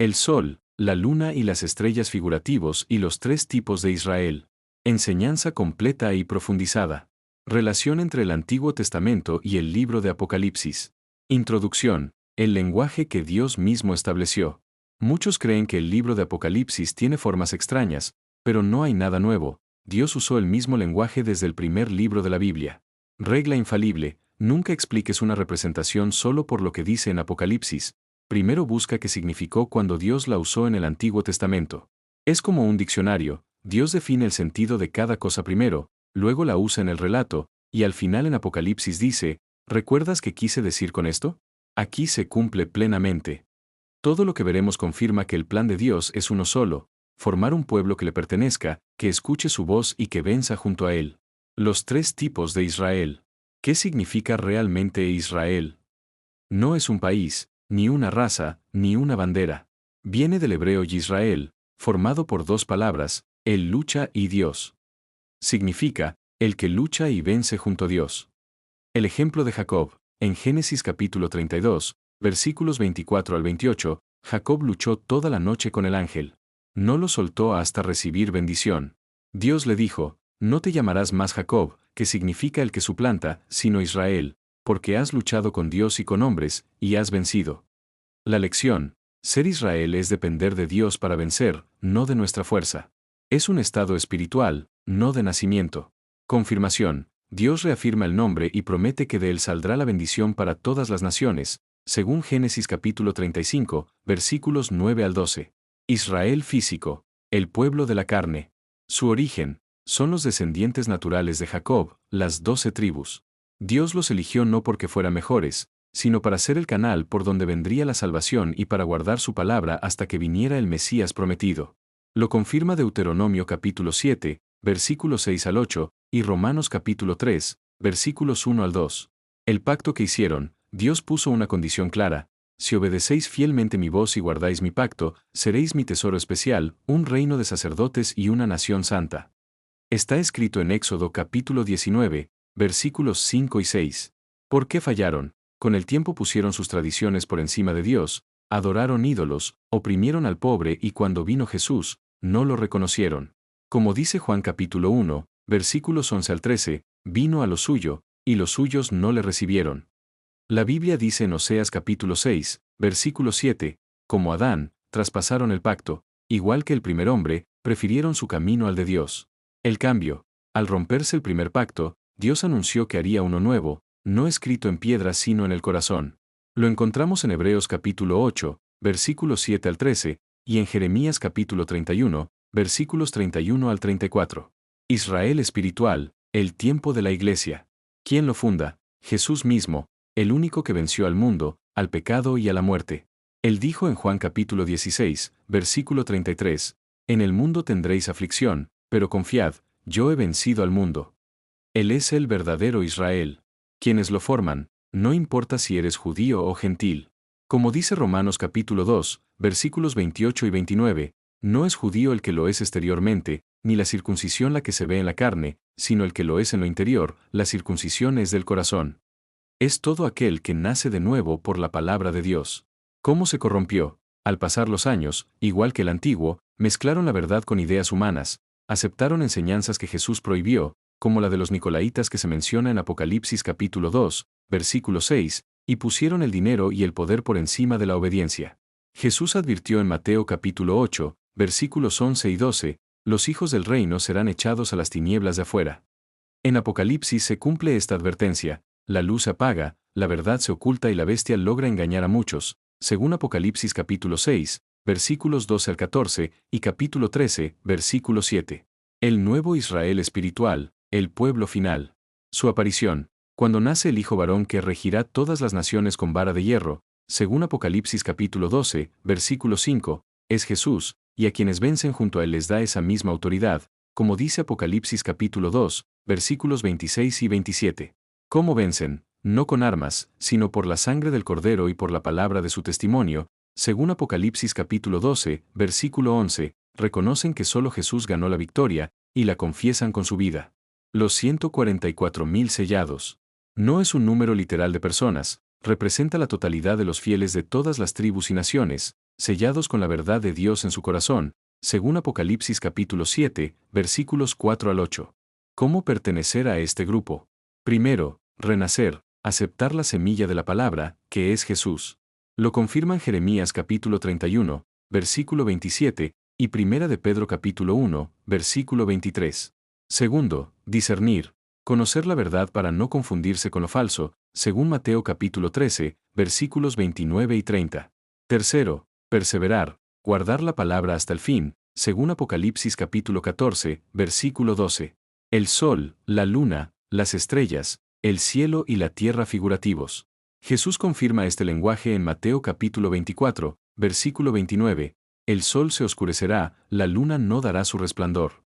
El sol, la luna y las estrellas figurativos y los tres tipos de Israel. Enseñanza completa y profundizada. Relación entre el Antiguo Testamento y el libro de Apocalipsis. Introducción. El lenguaje que Dios mismo estableció. Muchos creen que el libro de Apocalipsis tiene formas extrañas, pero no hay nada nuevo. Dios usó el mismo lenguaje desde el primer libro de la Biblia. Regla infalible: nunca expliques una representación solo por lo que dice en Apocalipsis. Primero busca qué significó cuando Dios la usó en el Antiguo Testamento. Es como un diccionario: Dios define el sentido de cada cosa primero, luego la usa en el relato, y al final en Apocalipsis dice: ¿recuerdas qué quise decir con esto? Aquí se cumple plenamente. Todo lo que veremos confirma que el plan de Dios es uno solo: formar un pueblo que le pertenezca, que escuche su voz y que venza junto a él. Los tres tipos de Israel. ¿Qué significa realmente Israel? No es un país, ni una raza, ni una bandera. Viene del hebreo Yisrael, formado por dos palabras, el lucha y Dios. Significa, el que lucha y vence junto a Dios. El ejemplo de Jacob, en Génesis capítulo 32, versículos 24 al 28, Jacob luchó toda la noche con el ángel. No lo soltó hasta recibir bendición. Dios le dijo: no te llamarás más Jacob, que significa el que suplanta, sino Israel, porque has luchado con Dios y con hombres, y has vencido. La lección: ser Israel es depender de Dios para vencer, no de nuestra fuerza. Es un estado espiritual, no de nacimiento. Confirmación: Dios reafirma el nombre y promete que de él saldrá la bendición para todas las naciones, según Génesis capítulo 35, versículos 9 al 12. Israel físico, el pueblo de la carne. Su origen son los descendientes naturales de Jacob, las 12 tribus. Dios los eligió no porque fueran mejores, sino para ser el canal por donde vendría la salvación y para guardar su palabra hasta que viniera el Mesías prometido. Lo confirma Deuteronomio capítulo 7, versículos 6 al 8, y Romanos capítulo 3, versículos 1 al 2. El pacto que hicieron: Dios puso una condición clara: si obedecéis fielmente mi voz y guardáis mi pacto, seréis mi tesoro especial, un reino de sacerdotes y una nación santa. Está escrito en Éxodo capítulo 19, versículos 5 y 6. ¿Por qué fallaron? Con el tiempo pusieron sus tradiciones por encima de Dios, adoraron ídolos, oprimieron al pobre y cuando vino Jesús, no lo reconocieron. Como dice Juan capítulo 1, versículos 11 al 13, vino a lo suyo, y los suyos no le recibieron. La Biblia dice en Oseas capítulo 6, versículo 7, como Adán, traspasaron el pacto, igual que el primer hombre, prefirieron su camino al de Dios. El cambio: al romperse el primer pacto, Dios anunció que haría uno nuevo, no escrito en piedra sino en el corazón. Lo encontramos en Hebreos capítulo 8, versículos 7 al 13, y en Jeremías capítulo 31, versículos 31 al 34. Israel espiritual, el tiempo de la iglesia. ¿Quién lo funda? Jesús mismo, el único que venció al mundo, al pecado y a la muerte. Él dijo en Juan capítulo 16, versículo 33, en el mundo tendréis aflicción, pero confiad, yo he vencido al mundo. Él es el verdadero Israel. Quienes lo forman, no importa si eres judío o gentil. Como dice Romanos capítulo 2, versículos 28 y 29, no es judío el que lo es exteriormente, ni la circuncisión la que se ve en la carne, sino el que lo es en lo interior, la circuncisión es del corazón. Es todo aquel que nace de nuevo por la palabra de Dios. ¿Cómo se corrompió? Al pasar los años, igual que el antiguo, mezclaron la verdad con ideas humanas, aceptaron enseñanzas que Jesús prohibió, como la de los Nicolaitas que se menciona en Apocalipsis capítulo 2, versículo 6, y pusieron el dinero y el poder por encima de la obediencia. Jesús advirtió en Mateo capítulo 8, versículos 11 y 12, los hijos del reino serán echados a las tinieblas de afuera. En Apocalipsis se cumple esta advertencia: la luz se apaga, la verdad se oculta y la bestia logra engañar a muchos, según Apocalipsis capítulo 6, versículos 12 al 14, y capítulo 13, versículo 7. El nuevo Israel espiritual, el pueblo final. Su aparición: cuando nace el Hijo varón que regirá todas las naciones con vara de hierro, según Apocalipsis capítulo 12, versículo 5, es Jesús, y a quienes vencen junto a él les da esa misma autoridad, como dice Apocalipsis capítulo 2, versículos 26 y 27. ¿Cómo vencen? No con armas, sino por la sangre del Cordero y por la palabra de su testimonio, según Apocalipsis capítulo 12, versículo 11, reconocen que solo Jesús ganó la victoria, y la confiesan con su vida. Los 144,000 sellados. No es un número literal de personas, representa la totalidad de los fieles de todas las tribus y naciones, sellados con la verdad de Dios en su corazón, según Apocalipsis capítulo 7, versículos 4 al 8. ¿Cómo pertenecer a este grupo? Primero, renacer, aceptar la semilla de la palabra, que es Jesús. Lo confirman Jeremías capítulo 31, versículo 27, y Primera de Pedro capítulo 1, versículo 23. Segundo, discernir, conocer la verdad para no confundirse con lo falso, según Mateo capítulo 13, versículos 29 y 30. Tercero, perseverar, guardar la palabra hasta el fin, según Apocalipsis capítulo 14, versículo 12. El sol, la luna, las estrellas, el cielo y la tierra figurativos. Jesús confirma este lenguaje en Mateo capítulo 24, versículo 29. El sol se oscurecerá, la luna no dará su resplandor.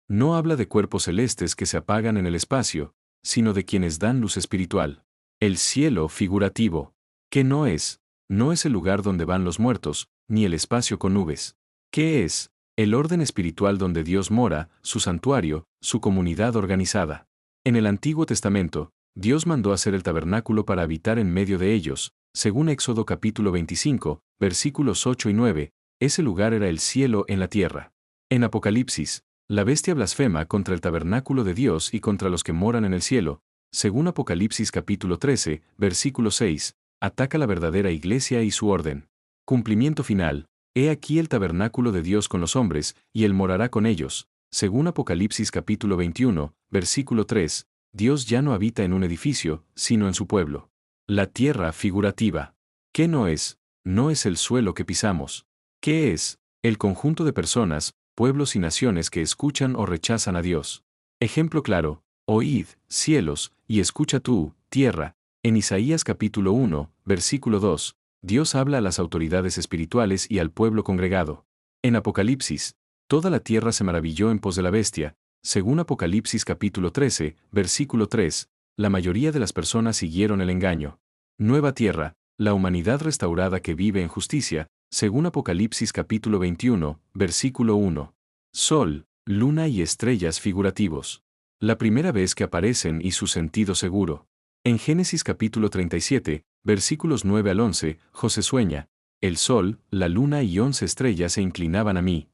No habla de cuerpos celestes que se apagan en el espacio, sino de quienes dan luz espiritual. El cielo figurativo. ¿Qué no es? No es el lugar donde van los muertos, ni el espacio con nubes. ¿Qué es? El orden espiritual donde Dios mora, su santuario, su comunidad organizada. En el Antiguo Testamento, Dios mandó hacer el tabernáculo para habitar en medio de ellos, según Éxodo capítulo 25, versículos 8 y 9, ese lugar era el cielo en la tierra. En Apocalipsis, la bestia blasfema contra el tabernáculo de Dios y contra los que moran en el cielo, según Apocalipsis capítulo 13, versículo 6, ataca la verdadera iglesia y su orden. Cumplimiento final, he aquí el tabernáculo de Dios con los hombres, y él morará con ellos, según Apocalipsis capítulo 21, versículo 3, Dios ya no habita en un edificio, sino en su pueblo. La tierra figurativa. ¿Qué no es? No es el suelo que pisamos. ¿Qué es? El conjunto de personas, pueblos y naciones que escuchan o rechazan a Dios. Ejemplo claro, oíd, cielos, y escucha tú, tierra. En Isaías capítulo 1, versículo 2, Dios habla a las autoridades espirituales y al pueblo congregado. En Apocalipsis, toda la tierra se maravilló en pos de la bestia, según Apocalipsis capítulo 13, versículo 3, la mayoría de las personas siguieron el engaño. Nueva tierra, la humanidad restaurada que vive en justicia, según Apocalipsis capítulo 21, versículo 1. Sol, luna y estrellas figurativos. La primera vez que aparecen y su sentido seguro. En Génesis capítulo 37, versículos 9 al 11, José sueña, el sol, la luna y 11 estrellas se inclinaban a mí.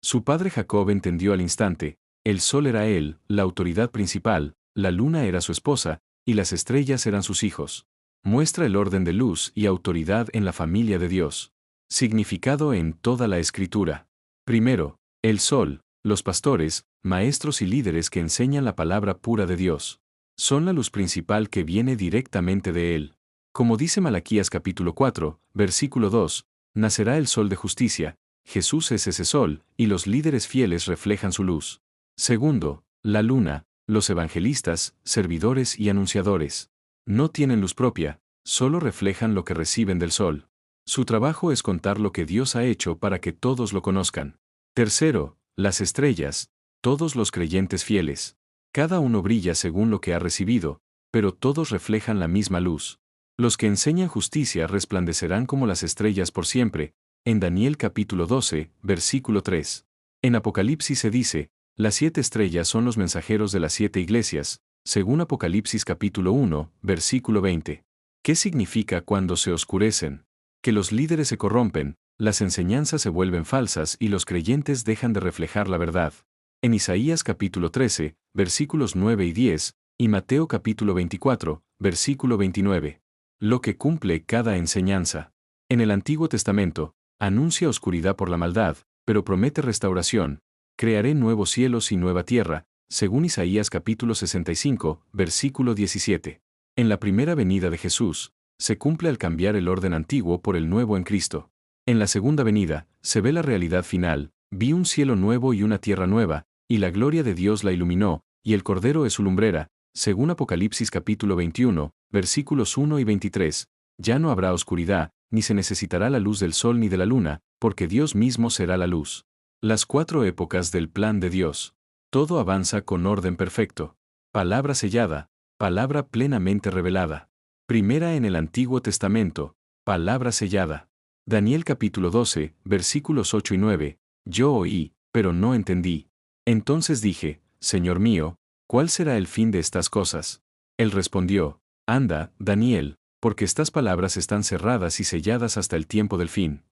Su padre Jacob entendió al instante, el sol era él, la autoridad principal, la luna era su esposa, y las estrellas eran sus hijos. Muestra el orden de luz y autoridad en la familia de Dios. Significado en toda la Escritura. Primero, el sol, los pastores, maestros y líderes que enseñan la palabra pura de Dios. Son la luz principal que viene directamente de él. Como dice Malaquías capítulo 4, versículo 2, nacerá el sol de justicia, Jesús es ese sol, y los líderes fieles reflejan su luz. Segundo, la luna, los evangelistas, servidores y anunciadores. No tienen luz propia, solo reflejan lo que reciben del sol. Su trabajo es contar lo que Dios ha hecho para que todos lo conozcan. Tercero, las estrellas, todos los creyentes fieles. Cada uno brilla según lo que ha recibido, pero todos reflejan la misma luz. Los que enseñan justicia resplandecerán como las estrellas por siempre, en Daniel capítulo 12, versículo 3. En Apocalipsis se dice, las 7 estrellas son los mensajeros de las 7 iglesias, según Apocalipsis capítulo 1, versículo 20. ¿Qué significa cuando se oscurecen? Que los líderes se corrompen, las enseñanzas se vuelven falsas y los creyentes dejan de reflejar la verdad. En Isaías capítulo 13, versículos 9 y 10, y Mateo capítulo 24, versículo 29. Lo que cumple cada enseñanza. En el Antiguo Testamento, anuncia oscuridad por la maldad, pero promete restauración. Crearé nuevos cielos y nueva tierra, según Isaías capítulo 65, versículo 17. En la primera venida de Jesús, se cumple al cambiar el orden antiguo por el nuevo en Cristo. En la segunda venida, se ve la realidad final, vi un cielo nuevo y una tierra nueva, y la gloria de Dios la iluminó, y el Cordero es su lumbrera, según Apocalipsis capítulo 21, versículos 1 y 23. Ya no habrá oscuridad, ni se necesitará la luz del sol ni de la luna, porque Dios mismo será la luz. Las 4 épocas del plan de Dios. Todo avanza con orden perfecto. Palabra sellada, palabra plenamente revelada. Primera en el Antiguo Testamento, palabra sellada. Daniel capítulo 12, versículos 8 y 9. Yo oí, pero no entendí. Entonces dije, Señor mío, ¿cuál será el fin de estas cosas? Él respondió, anda, Daniel, porque estas palabras están cerradas y selladas hasta el tiempo del fin.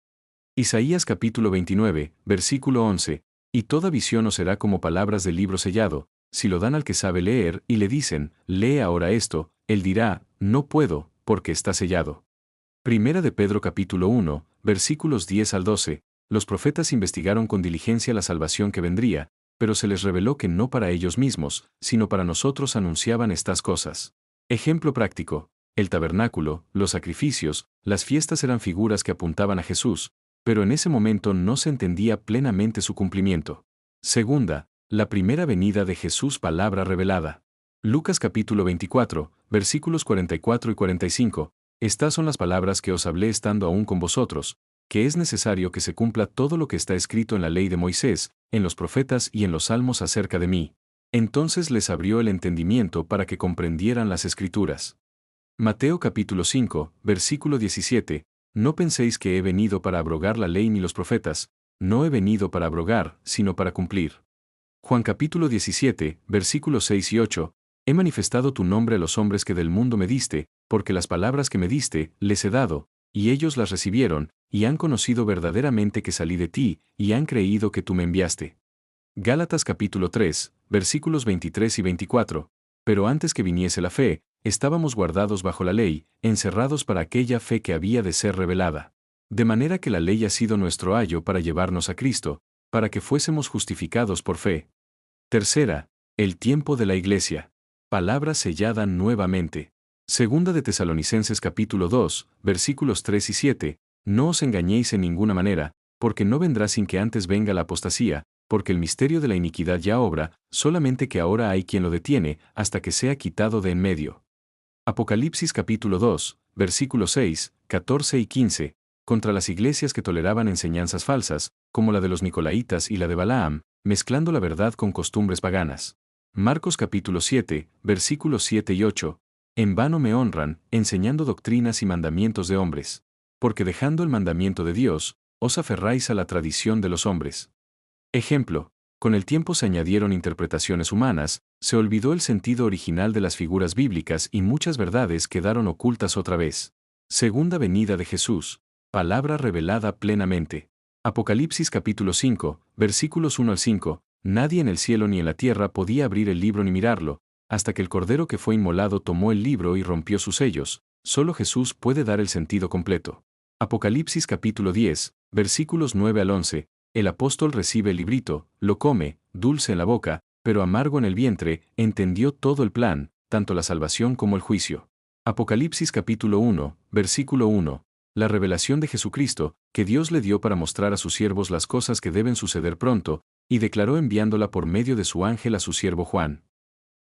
Isaías capítulo 29, versículo 11, y toda visión os será como palabras del libro sellado, si lo dan al que sabe leer y le dicen, lee ahora esto, él dirá, no puedo, porque está sellado. Primera de Pedro capítulo 1, versículos 10 al 12, los profetas investigaron con diligencia la salvación que vendría, pero se les reveló que no para ellos mismos, sino para nosotros anunciaban estas cosas. Ejemplo práctico, el tabernáculo, los sacrificios, las fiestas eran figuras que apuntaban a Jesús, pero en ese momento no se entendía plenamente su cumplimiento. Segunda, la primera venida de Jesús, palabra revelada. Lucas capítulo 24, versículos 44 y 45, estas son las palabras que os hablé estando aún con vosotros, que es necesario que se cumpla todo lo que está escrito en la ley de Moisés, en los profetas y en los salmos acerca de mí. Entonces les abrió el entendimiento para que comprendieran las Escrituras. Mateo capítulo 5, versículo 17, no penséis que he venido para abrogar la ley ni los profetas, no he venido para abrogar, sino para cumplir. Juan capítulo 17, versículos 6 y 8, he manifestado tu nombre a los hombres que del mundo me diste, porque las palabras que me diste, les he dado, y ellos las recibieron, y han conocido verdaderamente que salí de ti, y han creído que tú me enviaste. Gálatas capítulo 3, versículos 23 y 24, pero antes que viniese la fe, estábamos guardados bajo la ley, encerrados para aquella fe que había de ser revelada. De manera que la ley ha sido nuestro ayo para llevarnos a Cristo, para que fuésemos justificados por fe. Tercera, el tiempo de la iglesia. Palabra sellada nuevamente. Segunda de Tesalonicenses capítulo 2, versículos 3 y 7, no os engañéis en ninguna manera, porque no vendrá sin que antes venga la apostasía, porque el misterio de la iniquidad ya obra, solamente que ahora hay quien lo detiene, hasta que sea quitado de en medio. Apocalipsis capítulo 2, versículos 6, 14 y 15, contra las iglesias que toleraban enseñanzas falsas, como la de los Nicolaitas y la de Balaam, mezclando la verdad con costumbres paganas. Marcos capítulo 7, versículos 7 y 8, en vano me honran, enseñando doctrinas y mandamientos de hombres. Porque dejando el mandamiento de Dios, os aferráis a la tradición de los hombres. Ejemplo, con el tiempo se añadieron interpretaciones humanas, se olvidó el sentido original de las figuras bíblicas y muchas verdades quedaron ocultas otra vez. Segunda venida de Jesús. Palabra revelada plenamente. Apocalipsis capítulo 5, versículos 1 al 5, nadie en el cielo ni en la tierra podía abrir el libro ni mirarlo, hasta que el Cordero que fue inmolado tomó el libro y rompió sus sellos, solo Jesús puede dar el sentido completo. Apocalipsis capítulo 10, versículos 9 al 11, el apóstol recibe el librito, lo come, dulce en la boca, pero amargo en el vientre, entendió todo el plan, tanto la salvación como el juicio. Apocalipsis capítulo 1, versículo 1, la revelación de Jesucristo, que Dios le dio para mostrar a sus siervos las cosas que deben suceder pronto, y declaró enviándola por medio de su ángel a su siervo Juan.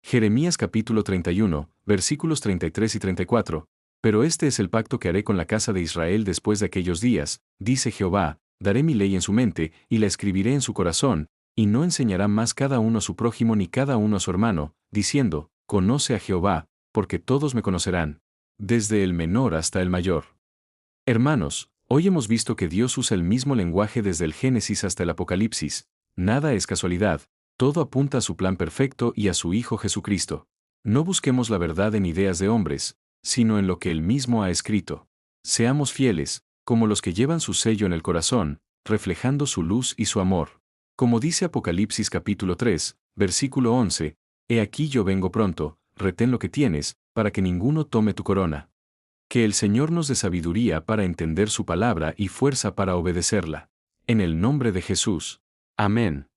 Jeremías capítulo 31, versículos 33 y 34, pero este es el pacto que haré con la casa de Israel después de aquellos días, dice Jehová, daré mi ley en su mente, y la escribiré en su corazón, y no enseñará más cada uno a su prójimo ni cada uno a su hermano, diciendo, conoce a Jehová, porque todos me conocerán, desde el menor hasta el mayor. Hermanos, hoy hemos visto que Dios usa el mismo lenguaje desde el Génesis hasta el Apocalipsis, nada es casualidad, todo apunta a su plan perfecto y a su Hijo Jesucristo. No busquemos la verdad en ideas de hombres, sino en lo que Él mismo ha escrito. Seamos fieles, como los que llevan su sello en el corazón, reflejando su luz y su amor. Como dice Apocalipsis capítulo 3, versículo 11, he aquí yo vengo pronto, retén lo que tienes, para que ninguno tome tu corona. Que el Señor nos dé sabiduría para entender su palabra y fuerza para obedecerla. En el nombre de Jesús. Amén.